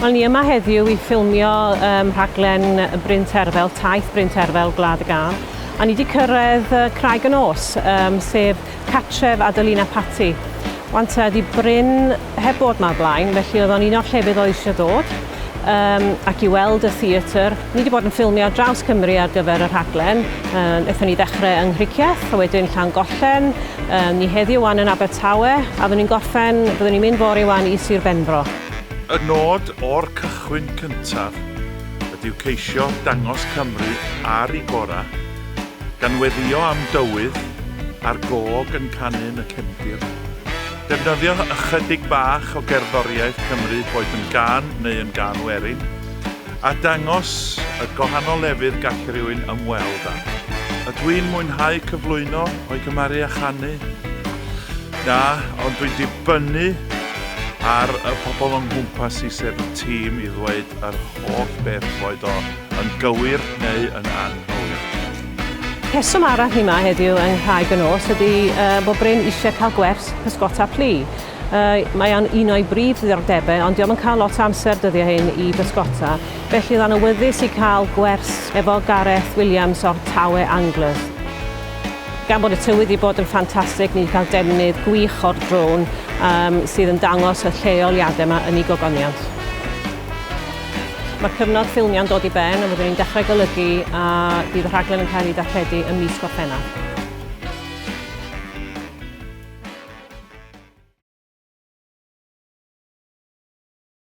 O'n ni yma heddiw i ffilmio rhaglen Bryn Terfel, taith Bryn Terfel Gwlad y Gân. A ni wedi cyrraedd Craig y Nos, sef cartref Adelina Patti. Wan di Bryn heb bod yma blaen, felly oedd o'n un o'r llefydd oedd eisiau dod ac i weld y theatr. Ni wedi bod yn ffilmio draws Cymru ar gyfer y rhaglen. Eithon ni ddechrau yng Nghricieth, a wedyn Llangollen, ni heddiw wan yn Abertawe, a fyddwn ni'n gorffen, fyddwn ni'n mynd fory wan i Sir Benfro. Y nod o'r cychwyn cyntaf ydyw ceisio dangos Cymru ar ei gora, gan weddio am dywydd a'r gog yn canu yn y cefndir. Defnyddio ychydig bach o gerddoriaeth Cymru boed yn gân neu yn gân werin, a dangos y gwahanol lefydd gall rhywun ymweld â. Ydw i'n mwynhau cyflwyno o'i gymaru a chanu? Na, ond dwi'n dibynnu ar y pobl o'n gwmpas i sef y tîm i ddweud yr holl beth boed o yn gywir neu yn anghywir. Rheswm arall ni yma heddiw yng Craig y Nos ydy bod Bryn eisiau cael gwers pysgota plu. Mae o'n un o'i brif ddiddordebau, ond diolch yn cael lot o amser dyddiau hyn i bysgota. Felly oedd o'n awyddus i cael gwers efo Gareth Williams o'r Tawe Anglers. Gan bod y tywydd i bod yn ffantastig, ni wedi cael defnydd gwych o'r drôn sydd yn dangos y lleoliadau yma yn ei gogoniant. Mae'r cyfnod ffilmio'n dod i ben a fyddwn ni'n dechrau golygu a bydd y rhaglen yn cael ei darlledu ym mis Gorffennaf.